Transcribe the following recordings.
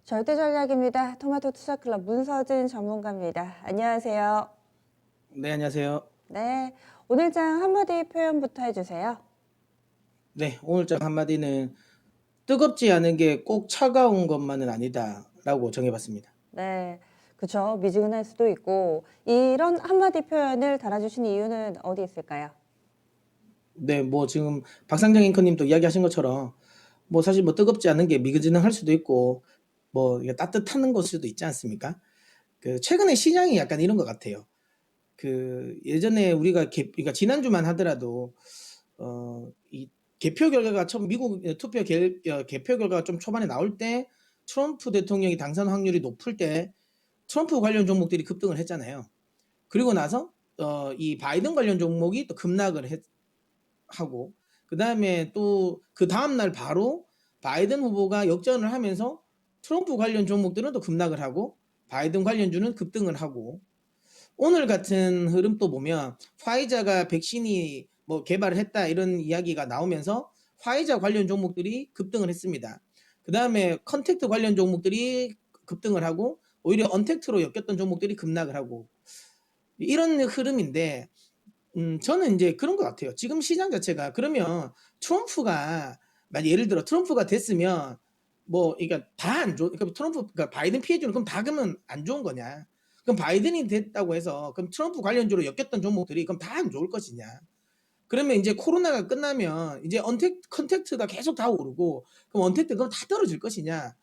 절대 전략입니다. 토마토 투자클럽 문서진 전문가입니다. 안녕하세요. 네, 안녕하세요. 네, 오늘장 한마디 표현부터 해주세요. 네, 오늘장 한마디는 뜨겁지 않은 게 꼭 차가운 것만은 아니다라고 정해봤습니다. 네, 그쵸. 미지근할 수도 있고 이런 한마디 표현을 달아주신 이유는 어디 있을까요? 네, 뭐 지금 박상정 앵커님도 이야기하신 것처럼 뭐 사실 뭐 뜨겁지 않은 게 미지근할 수도 있고 뭐 이게 따뜻한 걸 수도 있지 않습니까? 그 최근에 시장이 약간 이런 것 같아요. 그 예전에 우리가 그러니까 지난주만 하더라도 이 개표 결과가 처음 미국 개표 결과가 좀 초반에 나올 때 트럼프 대통령이 당선 확률이 높을 때 트럼프 관련 종목들이 급등을 했잖아요. 그리고 나서 이 바이든 관련 종목이 또 급락을 하고 그다음에 또 그다음 날 바로 바이든 후보가 역전을 하면서 트럼프 관련 종목들은 또 급락을 하고 바이든 관련주는 급등을 하고 오늘 같은 흐름 또 보면 화이자가 백신이 뭐 개발을 했다 이런 이야기가 나오면서 화이자 관련 종목들이 급등을 했습니다. 그다음에 컨택트 관련 종목들이 급등을 하고 오히려 언택트로 엮였던 종목들이 급락을 하고 이런 흐름인데 저는 이제 그런 것 같아요. 지금 시장 자체가 그러면 트럼프가 만약 예를 들어 트럼프가 됐으면 뭐 그러니까 다 안 좋 그러니까 그러니까 바이든 피해주는 그럼 다 그러면 안 좋은 거냐? 그럼 바이든이 됐다고 해서 그럼 트럼프 관련주로 엮였던 종목들이 그럼 다 안 좋을 것이냐? 그러면 이제 코로나가 끝나면 이제 컨택트가 계속 다 오르고 그럼 언택트 그럼 다 떨어질 것이냐?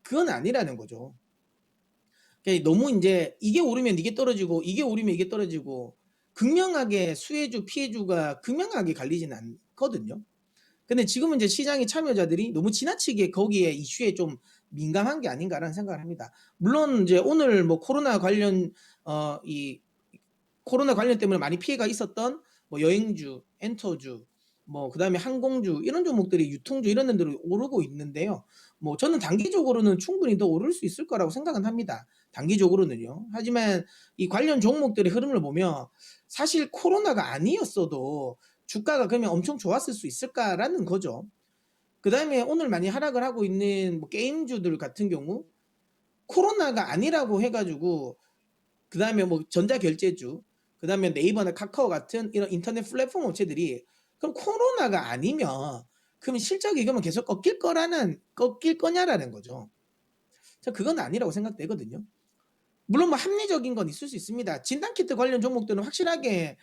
그건 아니라는 거죠. 그러니까 너무 이제 이게 오르면 이게 떨어지고 이게 오르면 이게 떨어지고 극명하게 수혜주 피해주가 극명하게 갈리지는 않거든요. 근데 지금은 이제 시장의 참여자들이 너무 지나치게 거기에 이슈에 좀 민감한 게 아닌가라는 생각을 합니다. 물론 이제 오늘 뭐 이 코로나 관련 때문에 많이 피해가 있었던 뭐 여행주, 엔터주, 뭐 그다음에 항공주 이런 종목들이 유통주 이런 데들이 오르고 있는데요. 뭐 저는 단기적으로는 충분히 더 오를 수 있을 거라고 생각은 합니다. 단기적으로는요. 하지만 이 관련 종목들의 흐름을 보면 사실 코로나가 아니었어도 주가가 그러면 엄청 좋았을 수 있을까라는 거죠. 그다음에 오늘 많이 하락을 하고 있는 뭐 게임주들 같은 경우 코로나가 아니라고 해가지고 그다음에 뭐 전자결제주, 그다음에 네이버나 카카오 같은 이런 인터넷 플랫폼 업체들이 그럼 코로나가 아니면 그럼 실적이 그러면 계속 꺾일 거냐라는 거죠. 저 그건 아니라고 생각되거든요. 물론 뭐 합리적인 건 있을 수 있습니다. 진단키트 관련 종목들은 확실하게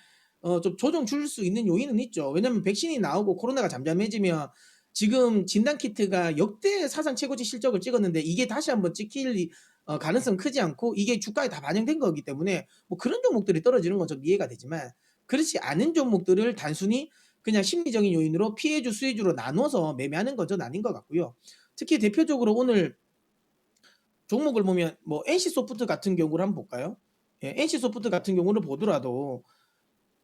좀 조정 줄 수 있는 요인은 있죠. 왜냐면 백신이 나오고 코로나가 잠잠해지면 지금 진단키트가 역대 사상 최고치 실적을 찍었는데 이게 다시 한번 찍힐 가능성은 크지 않고 이게 주가에 다 반영된 거기 때문에 뭐 그런 종목들이 떨어지는 건 좀 이해가 되지만 그렇지 않은 종목들을 단순히 그냥 심리적인 요인으로 피해주, 수혜주로 나눠서 매매하는 건 전 아닌 것 같고요. 특히 대표적으로 오늘 종목을 보면 뭐 NC소프트 같은 경우를 한번 볼까요? 예, NC소프트 같은 경우를 보더라도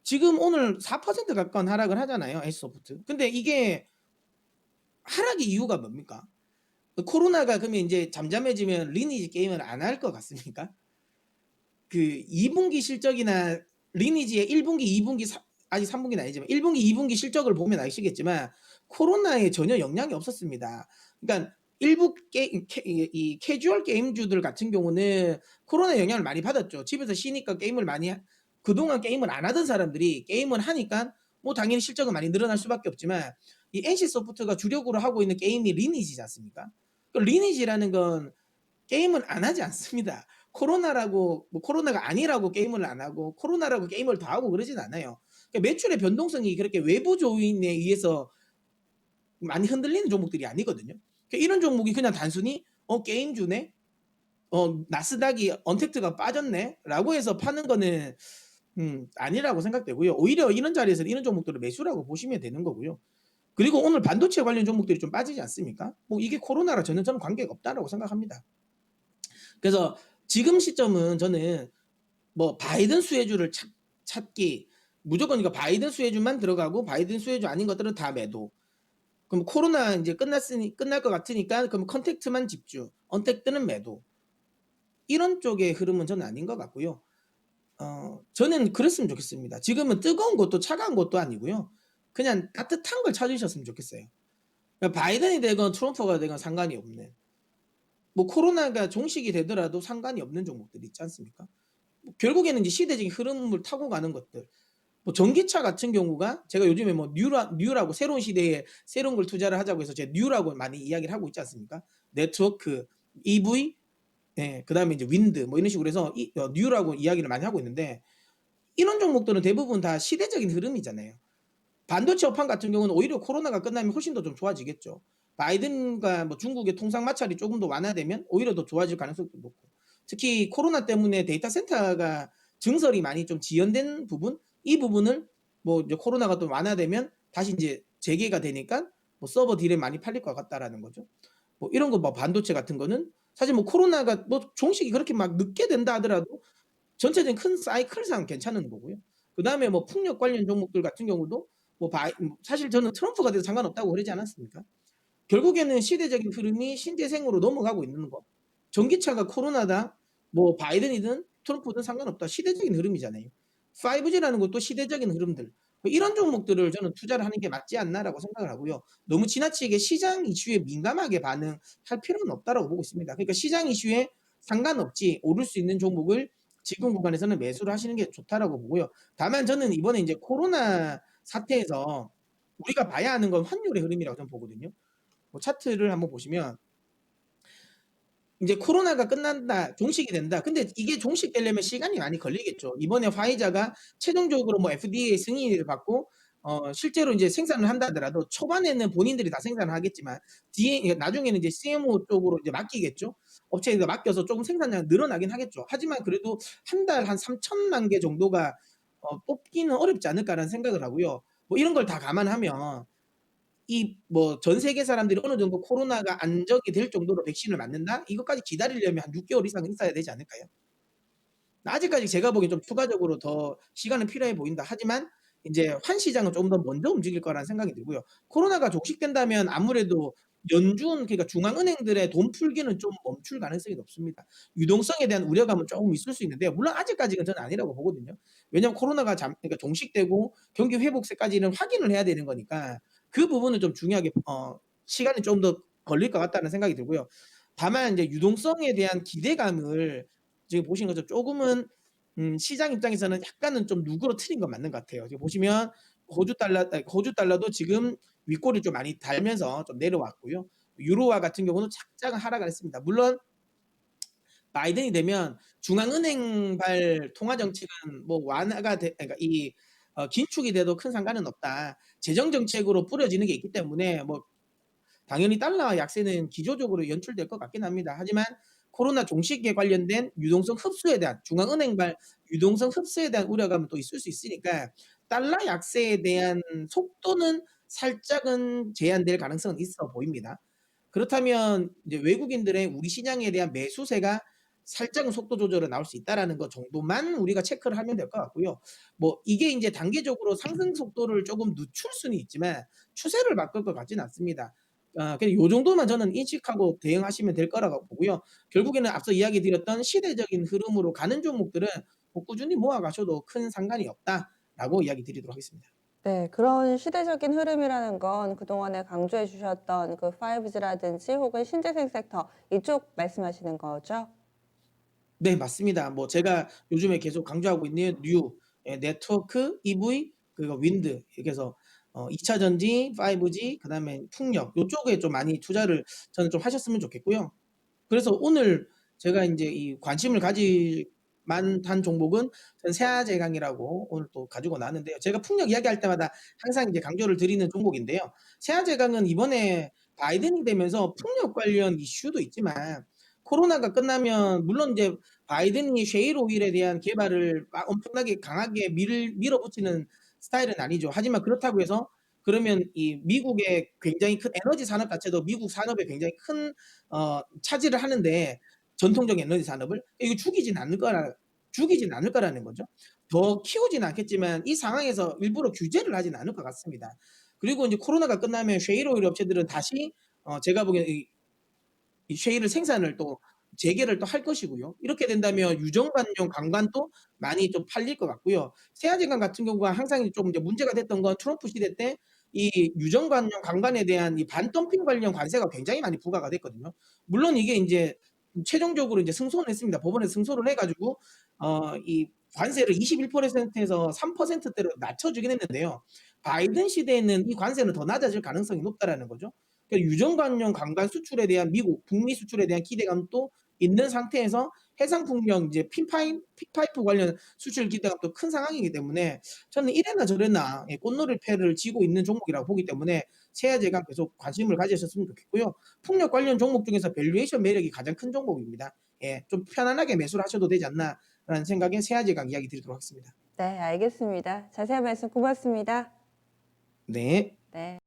지금 오늘 4% 가까운 하락을 하잖아요. NC소프트. 근데 이게 하락의 이유가 뭡니까? 코로나가 그러면 이제 잠잠해지면 리니지 게임을 안 할 것 같습니까? 그 2분기 실적이나 리니지의 1분기, 2분기, 아직 3분기는 아니지만 1분기, 2분기 실적을 보면 아시겠지만 코로나에 전혀 영향이 없었습니다. 그러니까 일부 이 캐주얼 게임주들 같은 경우는 코로나 영향을 많이 받았죠. 집에서 쉬니까 게임을 많이 그동안 게임을 안 하던 사람들이 게임을 하니까 뭐 당연히 실적은 많이 늘어날 수밖에 없지만 이 NC소프트가 주력으로 하고 있는 게임이 리니지지 않습니까? 그 리니지라는 건 게임을 안 하지 않습니다. 코로나라고 뭐 코로나가 아니라고 게임을 안 하고 코로나라고 게임을 더 하고 그러진 않아요. 그러니까 매출의 변동성이 그렇게 외부 조인에 의해서 많이 흔들리는 종목들이 아니거든요. 그러니까 이런 종목이 그냥 단순히 게임주네, 나스닥이 언택트가 빠졌네라고 해서 파는 거는 아니라고 생각되고요. 오히려 이런 자리에서 이런 종목들을 매수라고 보시면 되는 거고요. 그리고 오늘 반도체 관련 종목들이 좀 빠지지 않습니까? 뭐 이게 코로나라 저는 관계가 없다라고 생각합니다. 그래서 지금 시점은 저는 뭐 바이든 수혜주를 찾기 무조건 이거 바이든 수혜주만 들어가고 바이든 수혜주 아닌 것들은 다 매도. 그럼 코로나 이제 끝날 것 같으니까 그럼 컨택트만 집중, 언택트는 매도. 이런 쪽의 흐름은 저는 아닌 것 같고요. 저는 그랬으면 좋겠습니다. 지금은 뜨거운 것도 차가운 것도 아니고요. 그냥 따뜻한 걸 찾으셨으면 좋겠어요. 그러니까 바이든이 되건 트럼프가 되건 상관이 없는. 뭐 코로나가 종식이 되더라도 상관이 없는 종목들이 있지 않습니까? 뭐 결국에는 이제 시대적인 흐름을 타고 가는 것들. 뭐 전기차 같은 경우가 제가 요즘에 뭐 뉴라고 새로운 시대에 새로운 걸 투자를 하자고 해서 제가 뉴라고 많이 이야기를 하고 있지 않습니까? 네트워크, EV, 예, 그다음에 이제 윈드 뭐 이런 식으로 해서 뉴라고 이야기를 많이 하고 있는데 이런 종목들은 대부분 다 시대적인 흐름이잖아요. 반도체 업황 같은 경우는 오히려 코로나가 끝나면 훨씬 더 좀 좋아지겠죠. 바이든과 뭐 중국의 통상 마찰이 조금 더 완화되면 오히려 더 좋아질 가능성도 높고. 특히 코로나 때문에 데이터 센터가 증설이 많이 좀 지연된 부분, 이 부분을 뭐 이제 코로나가 또 완화되면 다시 이제 재개가 되니까 뭐 서버 딜에 많이 팔릴 것 같다라는 거죠. 뭐 이런 거 뭐 반도체 같은 거는 사실 뭐 코로나가 뭐 종식이 그렇게 막 늦게 된다 하더라도 전체적인 큰 사이클상 괜찮은 거고요. 그다음에 뭐 풍력 관련 종목들 같은 경우도 사실 저는 트럼프가 돼도 상관없다고 그러지 않았습니까? 결국에는 시대적인 흐름이 신재생으로 넘어가고 있는 거. 전기차가 코로나다, 뭐 바이든이든 트럼프든 상관없다. 시대적인 흐름이잖아요. 5G라는 것도 시대적인 흐름들. 이런 종목들을 저는 투자를 하는 게 맞지 않나라고 생각을 하고요. 너무 지나치게 시장 이슈에 민감하게 반응할 필요는 없다라고 보고 있습니다. 그러니까 시장 이슈에 상관없이 오를 수 있는 종목을 지금 구간에서는 매수를 하시는 게 좋다라고 보고요. 다만 저는 이번에 이제 코로나 사태에서 우리가 봐야 하는 건 환율의 흐름이라고 저는 보거든요. 뭐 차트를 한번 보시면 이제 코로나가 끝난다, 종식이 된다. 근데 이게 종식되려면 시간이 많이 걸리겠죠. 이번에 화이자가 최종적으로 뭐 FDA 승인을 받고 실제로 이제 생산을 한다 하더라도 초반에는 본인들이 다 생산을 하겠지만 뒤에 나중에는 이제 CMO 쪽으로 이제 맡기겠죠. 업체에 맡겨서 조금 생산량이 늘어나긴 하겠죠. 하지만 그래도 한 달 한 3천만 개 정도가 뽑기는 어렵지 않을까라는 생각을 하고요. 뭐 이런 걸 다 감안하면 이 뭐 전 세계 사람들이 어느 정도 코로나가 안정이 될 정도로 백신을 맞는다? 이것까지 기다리려면 한 6개월 이상은 있어야 되지 않을까요? 아직까지 제가 보기엔 좀 추가적으로 더 시간은 필요해 보인다. 하지만 인제 환시장은 좀 더 먼저 움직일 거라는 생각이 들고요. 코로나가 종식된다면 아무래도 연준 그러니까 중앙은행들의 돈 풀기는 좀 멈출 가능성이 높습니다. 유동성에 대한 우려감은 쪼금 있을 수 있는데요. 물론 아직까지는 저는 아니라고 보거든요. 왜냐하면 코로나가 그러니까 종식되고 경기 회복세까지는 확인을 해야 되는 거니까 그 부분은 좀 중요하게 시간이 좀 더 걸릴 것 같다는 생각이 들고요. 다만 인제 유동성에 대한 기대감을 지금 보신 것처럼 쪼금은 시장 입장에서는 약간은 좀 누그러뜨린 건 맞는 것 같아요. 지금 보시면 호주 달러도 지금 윗골이 좀 많이 달면서 좀 내려왔고요. 유로화 같은 경우는 작은 하락을 했습니다. 물론 바이든이 되면 중앙은행발 통화 정책은 뭐 완화가 그러니까 긴축이 돼도 큰 상관은 없다. 재정 정책으로 뿌려지는 게 있기 때문에 뭐 당연히 달러 약세는 기조적으로 연출될 것 같긴 합니다. 하지만 코로나 종식에 관련된 유동성 흡수에 대한 중앙은행발 유동성 흡수에 대한 우려감은 또 있을 수 있으니까 달러 약세에 대한 속도는 살짝은 제한될 가능성은 있어 보입니다. 그렇다면 이제 외국인들의 우리 시장에 대한 매수세가 살짝은 속도 조절은 나올 수 있다라는 것 정도만 우리가 체크를 하면 될 것 같고요. 뭐 이게 인제 단계적으로 상승 속도를 쪼금 늦출 수는 있지만 추세를 바꿀 것 같지는 않습니다. 그냥 요 정도만 저는 인식하고 대응하시면 될 거라고 보고요. 결국에는 앞서 이야기 드렸던 시대적인 흐름으로 가는 종목들은 뭐 꾸준히 모아 가셔도 큰 상관이 없다라고 이야기 드리도록 하겠습니다. 네. 그런 시대적인 흐름이라는 건 그동안에 강조해 주셨던 그 5G라든지 혹은 신재생 섹터 이쪽 말씀하시는 거죠? 네, 맞습니다. 뭐 제가 요즘에 계속 강조하고 있는 네트워크, EV 그리고 윈드 이렇게 해서 2차 전지, 5G 그다음에 풍력 요쪽에 좀 많이 투자를 저는 좀 하셨으면 좋겠고요. 그래서 오늘 제가 인제 이 관심을 가질 만한 종목은 저는 세아제강이라고 오늘 또 가지고 나왔는데요. 제가 풍력 이야기할 때마다 항상 이제 강조를 드리는 종목인데요. 세아제강은 이번에 바이든이 되면서 풍력 관련 이슈도 있지만 코로나가 끝나면 물론 이제 바이든이 셰일 오일에 대한 개발을 막 엄청나게 강하게 밀어붙이는 스타일은 아니죠. 하지만 그렇다고 해서 그러면 이 미국의 굉장히 큰 에너지 산업 자체도 미국 산업에 굉장히 큰 차지를 하는데 전통적인 에너지 산업을 이거 죽이진 않을 거라는 거죠. 더 키우지는 않겠지만 이 상황에서 일부러 규제를 하지는 않을 것 같습니다. 그리고 인제 코로나가 끝나면 셰일 오일 업체들은 다시 제가 보기에는 이 셰일을 생산을 또 재개를 또 할 것이고요. 이렇게 된다면 유정관용 관광도 많이 좀 팔릴 것 같고요. 세아제강 같은 경우가 항상 좀 이제 문제가 됐던 건 트럼프 시대 때 이 유정관용 관광에 대한 이 반덤핑 관련 관세가 굉장히 많이 부과가 됐거든요. 물론 이게 인제 최종적으로 이제 승소는 했습니다. 법원에 승소를 해 가지고 이 관세를 21%에서 3%대로 낮춰주긴 했는데요. 바이든 시대에는 이 관세는 더 낮아질 가능성이 높다라는 거죠. 그러니까 유전관용 강간 수출에 대한 미국 북미 수출에 대한 기대감도 있는 상태에서 해상풍력 이제 핀파이프 관련 수출 기대감도 큰 상황이기 때문에 저는 이래나 저래나 꽃놀이 패를 쥐고 있는 종목이라고 보기 때문에 세아제가 계속 관심을 가지셨으면 좋겠고요. 풍력 관련 종목 중에서 밸류에이션 매력이 가장 큰 종목입니다. 예, 좀 편안하게 매수를 하셔도 되지 않나라는 생각에 세아제강 이야기 드리도록 하겠습니다. 네, 알겠습니다. 자세한 말씀 고맙습니다. 네. 네.